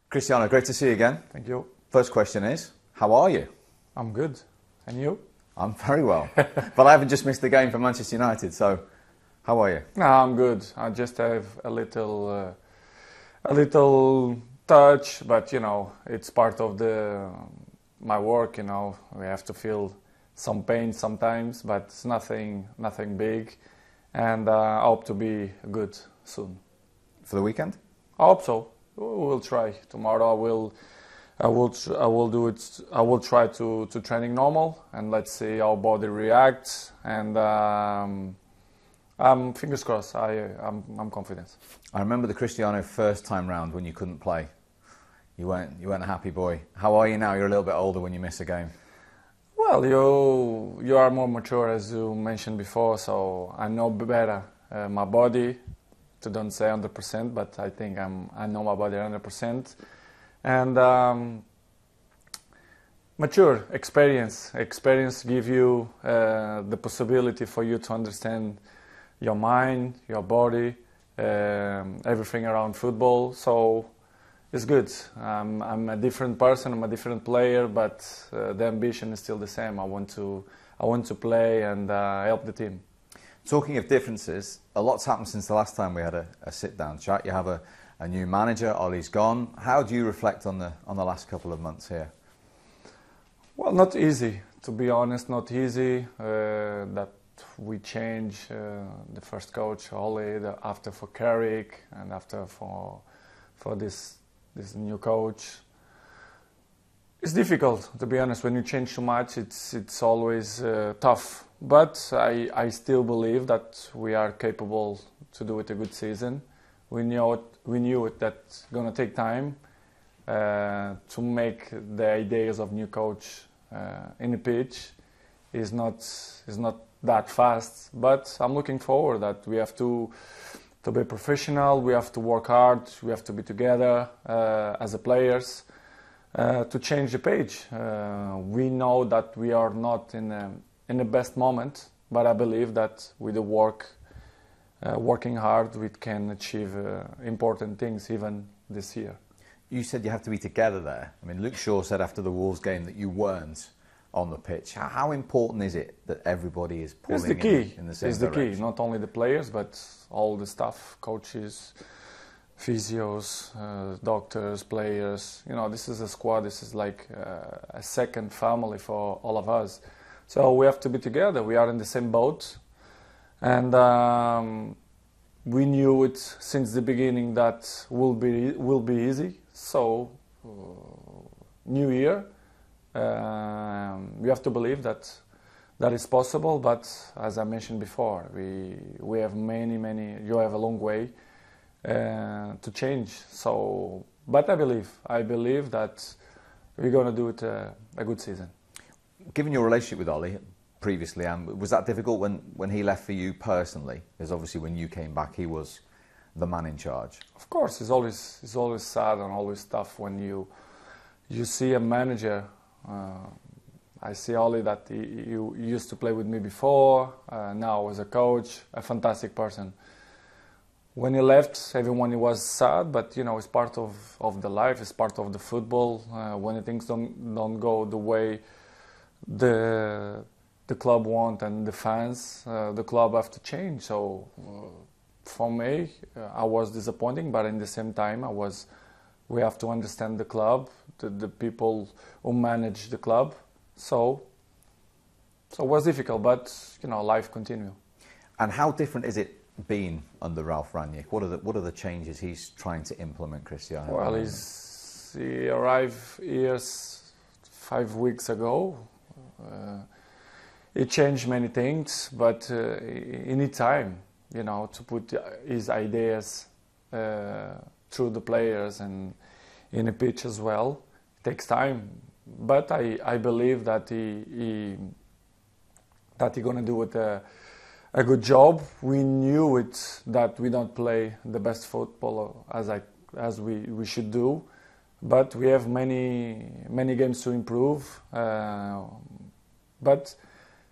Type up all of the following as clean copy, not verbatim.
Cristiano, great to see you again. Thank you. First question is, how are you? I'm good. And you? I'm very well. But I haven't just missed the game for Manchester United, so how are you? No, I'm good. I just have a little touch, but you know, it's part of my work. You know, we have to feel some pain sometimes, but it's nothing big, and I hope to be good soon. For the weekend? I hope so. We'll try. Tomorrow I will do it. I will try to training normal, and let's see how body reacts. And I'm fingers crossed. I'm confident. I remember the Cristiano first time round when you couldn't play. You weren't a happy boy. How are you now? You're a little bit older when you miss a game. Well, you are more mature, as you mentioned before, so I know better my body. To don't say 100%, but I think I know my body 100%, and mature experience give you the possibility for you to understand your mind, your body, everything around football. So it's good. I'm a different person. I'm a different player, but the ambition is still the same. I want to play and help the team. Talking of differences, a lot's happened since the last time we had a sit-down chat. You have a new manager, Ollie's gone. How do you reflect on the last couple of months here? Well, not easy, to be honest, not easy. That we change the first coach, Ollie, after for Carrick, and after for this new coach. It's difficult, to be honest. When you change too much, it's always tough. But I still believe that we are capable to do it a good season. We knew it that's gonna take time to make the ideas of new coach in the pitch. Is not that fast. But I'm looking forward that we have to be professional. We have to work hard. We have to be together as a players. To change the page. We know that we are not in the best moment, but I believe that with the working hard, we can achieve important things even this year. You said you have to be together there. I mean, Luke Shaw said after the Wolves game that you weren't on the pitch. How important is it that everybody is pulling in the same direction? It's the key. Not only the players, but all the staff, coaches, physios, doctors, players. You know, this is a squad. This is like a second family for all of us. So we have to be together. We are in the same boat, and we knew it since the beginning that will be easy. So new year, we have to believe that is possible. But as I mentioned before, we have many. You have a long way to change. So, but I believe that we're going to do it a good season. Given your relationship with Ollie previously, was that difficult when he left for you personally? Because obviously when you came back, he was the man in charge. Of course, it's always sad and always tough when you see a manager. I see Ollie that he used to play with me before, now as a coach, a fantastic person. When he left, everyone was sad, but you know, it's part of the life, it's part of the football. When things don't go the way the club want and the fans, the club have to change. So for me, I was disappointing, but in the same time, we have to understand the club, the people who manage the club. So it was difficult, but you know, life continues. And how different is it been under Ralf Rangnick? What are the changes he's trying to implement, Cristiano? Well, he arrived here 5 weeks ago. He changed many things, but he needs time, you know, to put his ideas through the players and in the pitch as well. It takes time, but I believe that he's gonna do it a good job. We knew it that we don't play the best football as we should do, but we have many games to improve. But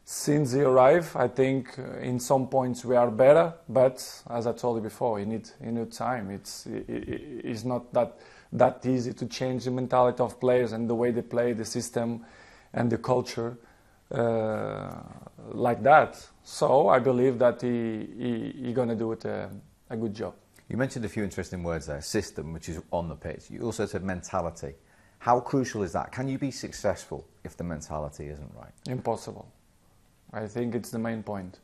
since he arrived, I think in some points we are better. But as I told you before, he need time. It's not that that easy to change the mentality of players and the way they play, the system and the culture like that. So I believe that he's going to do it a good job. You mentioned a few interesting words there. System, which is on the pitch. You also said mentality. How crucial is that? Can you be successful if the mentality isn't right? Impossible. I think it's the main point.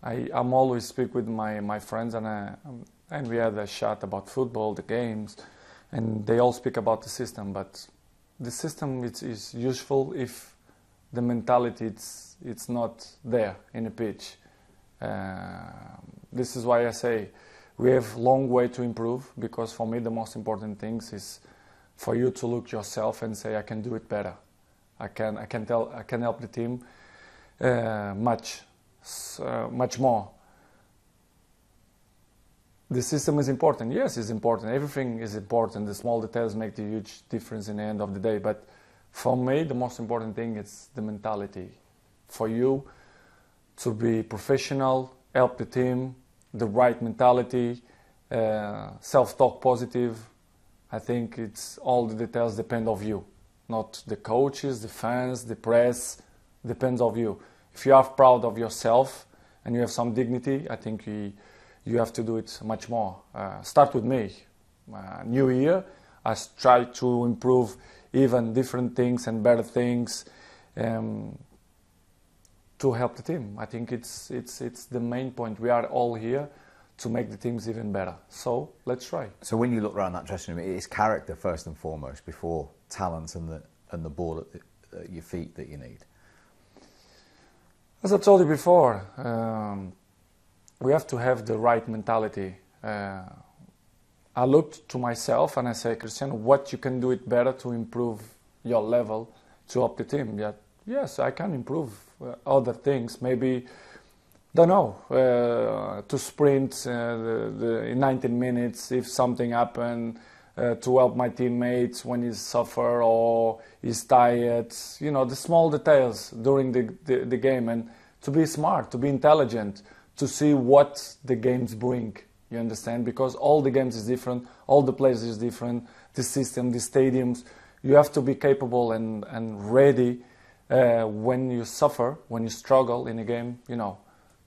I'm always speak with my friends and we had a chat about football, the games, and they all speak about the system, but the system is useful if the mentality it's not there in the pitch. This is why I say we have a long way to improve, because for me the most important things is for you to look yourself and say, I can do it better. I can help the team much more. The system is important. Yes, it's important. Everything is important. The small details make the huge difference in the end of the day. But for me, the most important thing is the mentality. For you to be professional, help the team, the right mentality, self-talk positive. I think it's all the details depend of you, not the coaches, the fans, the press. Depends of you. If you are proud of yourself and you have some dignity, I think you have to do it much more. Start with me. New year, I try to improve even different things and better things to help the team. I think it's the main point. We are all here to make the teams even better. So let's try. So when you look around that dressing room, it's character first and foremost before talent and the ball at your feet that you need. As I told you before, we have to have the right mentality. I looked to myself and I say, Cristiano, what you can do it better to improve your level to help the team? Yeah, yes, I can improve other things. Maybe, don't know, to sprint in 19 minutes if something happened, to help my teammates when he's suffer or he's tired. You know, the small details during the game, and to be smart, to be intelligent, to see what the games bring. You understand? Because all the games is different, all the players is different, the system, the stadiums. You have to be capable and ready when you suffer, when you struggle in a game, you know,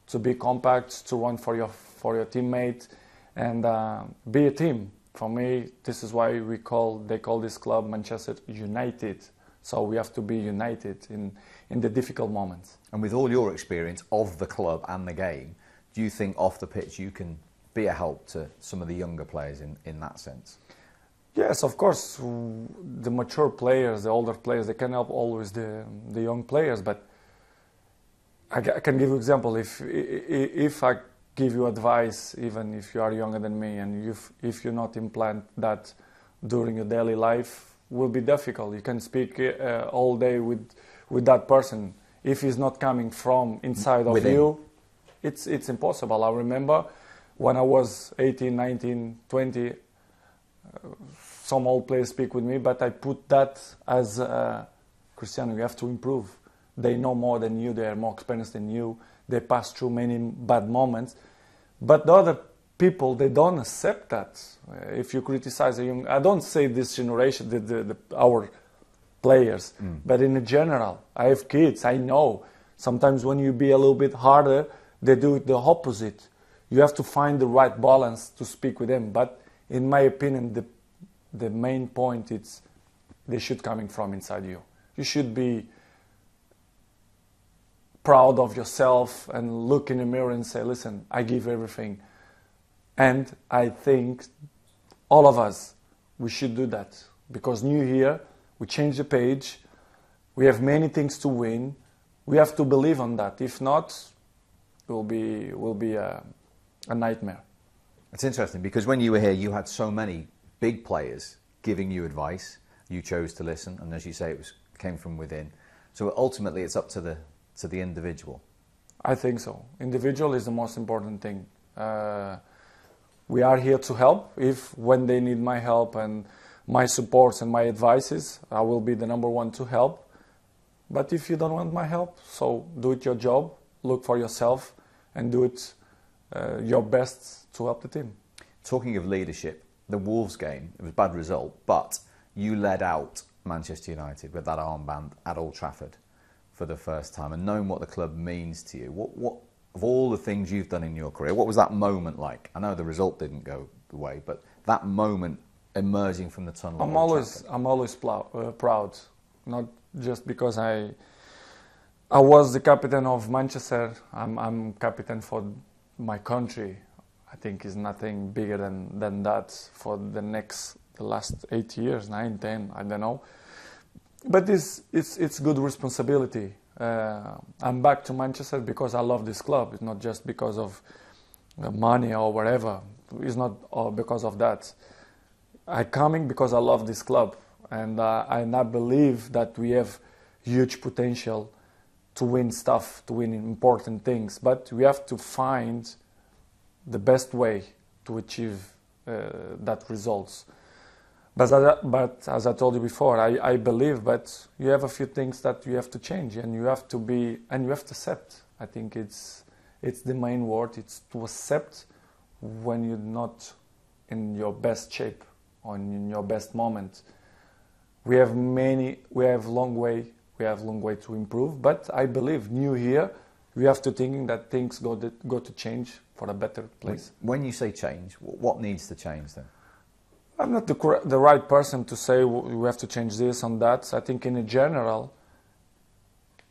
to be compact, to run for your teammate, and be a team. For me, this is why they call this club Manchester United. So we have to be united in the difficult moments. And with all your experience of the club and the game, do you think off the pitch you can be a help to some of the younger players in that sense? Yes, of course. The mature players, the older players, they can help always the young players. But I can give you an example. If I give you advice, even if you are younger than me, and if you not implant that during your daily life, will be difficult. You can speak all day with that person. If he's not coming from inside of you, it's impossible. I remember when I was 18, 19, 20, some old players speak with me, but I put that as Cristiano, you have to improve. They know more than you, they are more experienced than you, they pass through many bad moments. But the other people, they don't accept that. If you criticize a young, I don't say this generation, our players, but in general, I have kids, I know. Sometimes when you be a little bit harder, they do it the opposite. You have to find the right balance to speak with them. But in my opinion, the main point is they should coming from inside you. You should be proud of yourself and look in the mirror and say, listen, I give everything. And I think all of us, we should do that. Because new year, we change the page, we have many things to win, we have to believe on that. If not, it will be a nightmare. It's interesting because when you were here, you had so many big players giving you advice. You chose to listen, and as you say, it came from within. So ultimately, it's up to the individual. I think so. Individual is the most important thing. We are here to help. When they need my help and my supports and my advices, I will be the number one to help. But if you don't want my help, so do it your job, look for yourself, and do it your best to help the team. Talking of leadership, the Wolves game, it was a bad result, but you led out Manchester United with that armband at Old Trafford for the first time, and knowing what the club means to you, what of all the things you've done in your career, what was that moment like? I know the result didn't go the way, but that moment emerging from the tunnel. I'm always proud, not just because I was the captain of Manchester. I'm captain for my country. I think is nothing bigger than that for the last 8 years, 9, 10, I don't know. But it's good responsibility. I'm back to Manchester because I love this club. It's not just because of money or whatever. It's not all because of that. I'm coming because I love this club, and I believe that we have huge potential to win stuff, to win important things. But we have to find the best way to achieve that results. But as I told you before, I believe, but you have a few things that you have to change, and you have to accept. I think it's the main word. It's to accept when you're not in your best shape or in your best moment. We have long way to improve, but I believe new year we have to think that things go to change for a better place. When you say change, what needs to change then? I'm not the right person to say we have to change this and that. I think in general,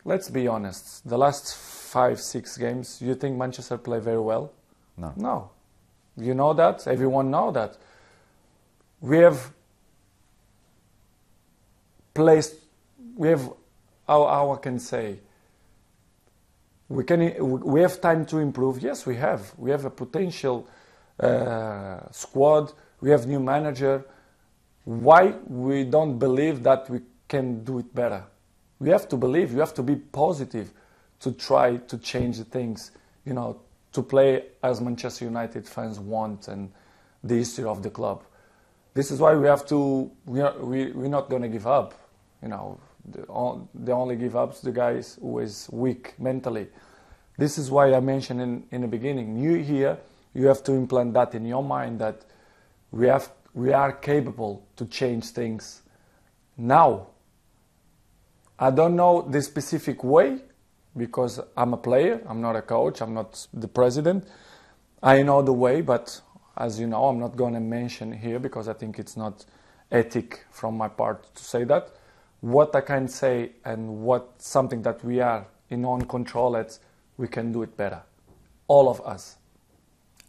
let's be honest, the last 5-6 games, you think Manchester play very well? No. You know that, everyone know that. We have how I can say, we have time to improve. Yes, we have a potential squad. We have new manager. Why we don't believe that we can do it better? We have to believe. You have to be positive to try to change the things. You know, to play as Manchester United fans want and the history of the club. This is why we have to. We're not going to give up. You know, the only give ups the guys who is weak mentally. This is why I mentioned in the beginning. You here, you have to implant that in your mind that we are capable to change things now. I don't know the specific way because I'm a player, I'm not a coach, I'm not the president. I know the way, but as you know, I'm not going to mention here because I think it's not ethic from my part to say that. What I can say and what something that we are in own control at, we can do it better. All of us.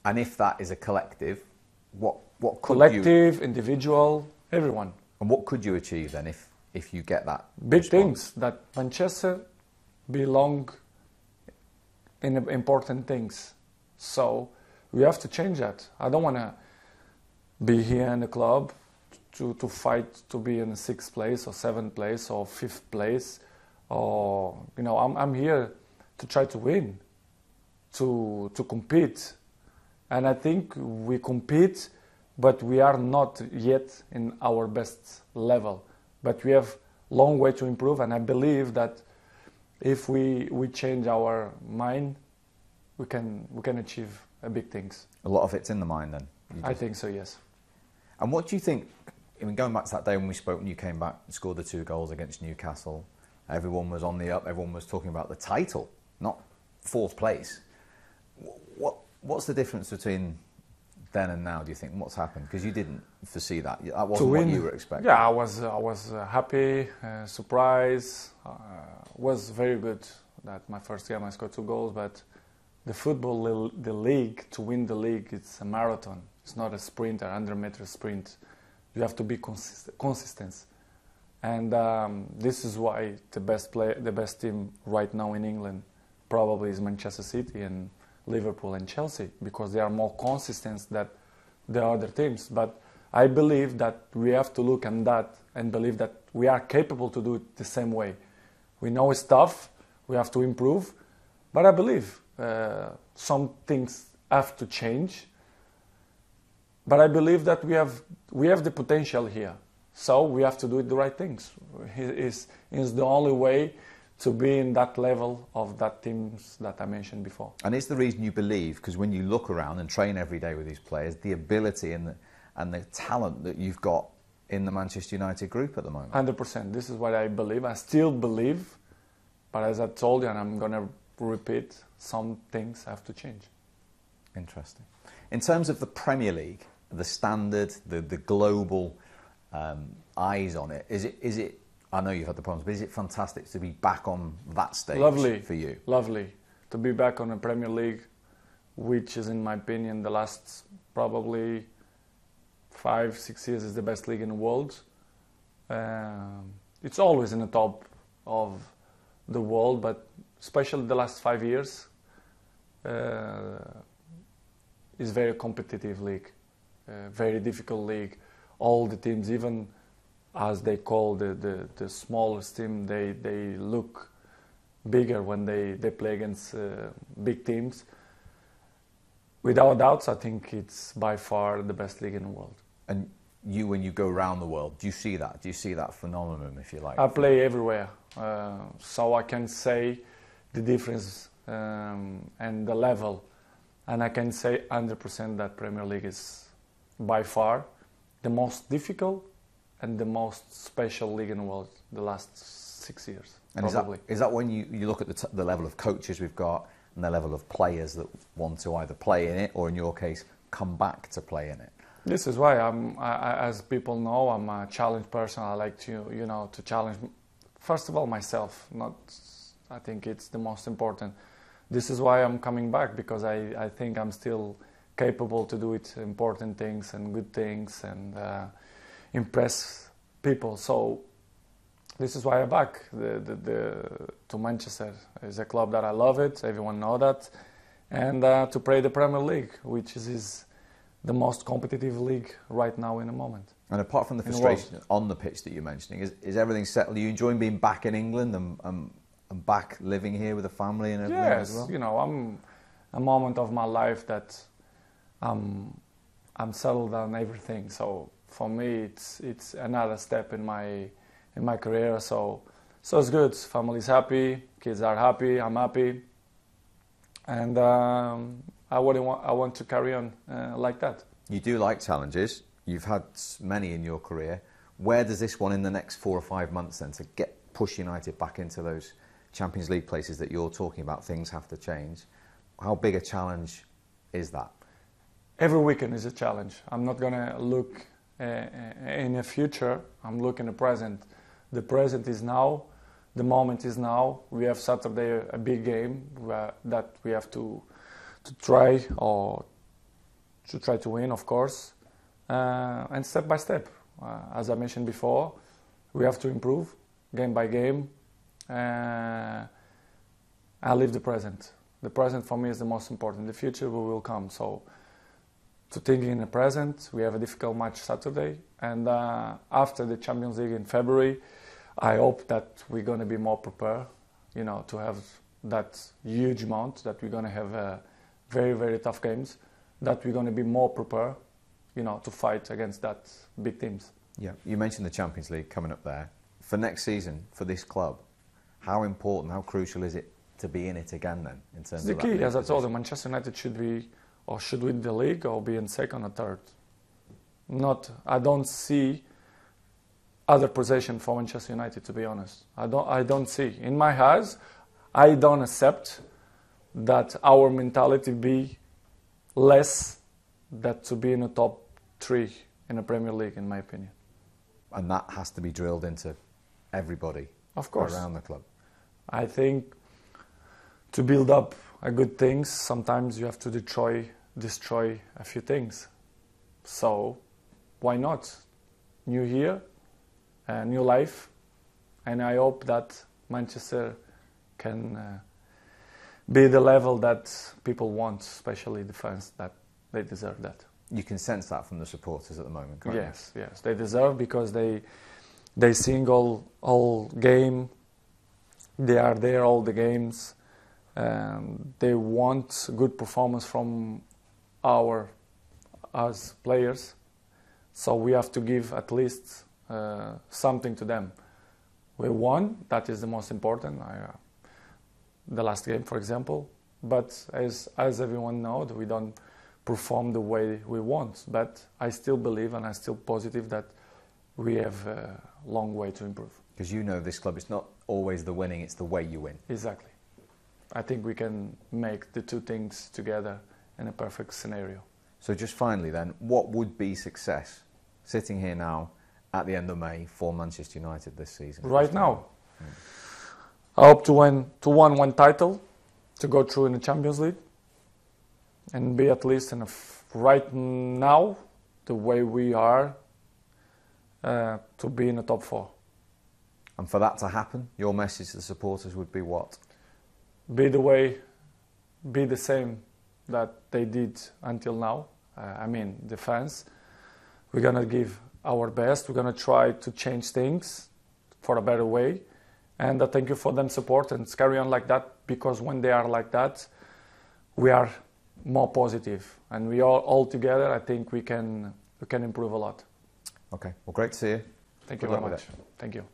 And if that is a collective, what could collective, individual, everyone. And what could you achieve then if you get that big response? Things that Manchester belong in important things. So we have to change that. I don't want to be here in the club to fight to be in the 6th place or 7th place or 5th place, or I'm here to try to win, to compete, and I think we compete, but we are not yet in our best level. But we have long way to improve, and I believe that if we change our mind, we can achieve big things. A lot of it's in the mind then? I think so, yes. And what do you think, I mean, going back to that day when we spoke and you came back and scored the 2 goals against Newcastle, everyone was on the up, everyone was talking about the title, not 4th place. What's the difference between then and now, do you think? What's happened? Because you didn't foresee that. That wasn't what you were expecting. Yeah, I was happy, surprised. Was very good that my first game I scored 2 goals, but the football, the league, to win the league, it's a marathon. It's not a sprint, a 100-meter sprint. You have to be consistent. And this is why the best team right now in England probably is Manchester City and Liverpool and Chelsea, because they are more consistent than the other teams. But I believe that we have to look at that and believe that we are capable to do it the same way. We know it's tough, we have to improve, but I believe some things have to change. But I believe that we have the potential here, so we have to do the right things. It's the only way to be in that level of that teams that I mentioned before. And it's the reason you believe, because when you look around and train every day with these players, the ability and and the talent that you've got in the Manchester United group at the moment. 100%. This is what I believe. I still believe, but as I told you, and I'm going to repeat, some things have to change. Interesting. In terms of the Premier League, the standard, the global eyes on it, is it? I know you've had the problems, but is it fantastic to be back on that stage? Lovely for you. Lovely to be back on the Premier League, which is, in my opinion, the last probably 5-6 years is the best league in the world. It's always in the top of the world, but especially the last 5 years is very competitive league, very difficult league. All the teams, even as they call the smallest team, they look bigger when they play against big teams. Without doubts, I think it's by far the best league in the world. And you, when you go around the world, do you see that? Do you see that phenomenon, if you like? I play everywhere, so I can say the difference and the level. And I can say 100% that Premier League is by far the most difficult and the most special league in the world the last 6 years. And is that when you look at the level of coaches we've got and the level of players that want to either play in it or, in your case, come back to play in it? This is why as people know, I'm a challenge person. I like to challenge, first of all, myself. I think it's the most important. This is why I'm coming back, because I think I'm still capable to do it, important things and good things, and impress people. So this is why I'm back to Manchester. It's a club that I love it, everyone knows that, and to play the Premier League, which is the most competitive league right now in the moment. And apart from the frustration on the pitch that you're mentioning, is everything settled? Are you enjoying being back in England and back living here with a family and everything as well? Yes, I'm a moment of my life that I'm settled on everything. So for me, it's another step in my career. So it's good. Family's happy, kids are happy, I'm happy, and I want to carry on like that. You do like challenges. You've had many in your career. Where does this one in the next 4 or 5 months then to push United back into those Champions League places that you're talking about? Things have to change. How big a challenge is that? Every weekend is a challenge. I'm not going to look in the future. I'm looking at the present. The present is now. The moment is now. We have Saturday a big game that we have to try to win, of course, and step by step. As I mentioned before, we have to improve game by game. I live the present. The present for me is the most important. The future will come. So, to think in the present, we have a difficult match Saturday, and after the Champions League in February, I hope that we're going to be more prepared. To have that huge amount, that we're going to have very, very tough games, that we're going to be more prepared, to fight against that big teams. Yeah, you mentioned the Champions League coming up there. For next season, for this club, how important, how crucial is it to be in it again then? In terms the of key, as I told you, Manchester United should win the league or be in second or third. I don't see other position for Manchester United, to be honest. I don't see. In my eyes, I don't accept that our mentality be less than to be in the top 3 in the Premier League, in my opinion. And that has to be drilled into everybody, of course, around the club. I think to build up a good things, sometimes you have to destroy a few things. So why not? New year, a new life, and I hope that Manchester can be the level that people want, especially the fans, that they deserve that. You can sense that from the supporters at the moment, can't you? Yes, they deserve, because they sing all game, they are there all the games, they want good performance from us players, so we have to give at least something to them. We won, that is the most important, the last game, for example, but as everyone knows, we don't perform the way we want. But I still believe and I'm still positive that we have a long way to improve. Because you know this club, it's not always the winning, it's the way you win. Exactly. I think we can make the two things together in a perfect scenario. So just finally then, what would be success sitting here now at the end of May for Manchester United this season? Right now, I hope to win one title, to go through in the Champions League, and be at least right now, the way we are, to be in the top 4. And for that to happen, your message to the supporters would be what? Be the same that they did until now. I mean, the fans. We're going to give our best. We're going to try to change things for a better way. And I thank you for them support, and carry on like that, because when they are like that, we are more positive. And we all together, I think we can improve a lot. Okay, well, great to see you. Thank you very much. Thank you.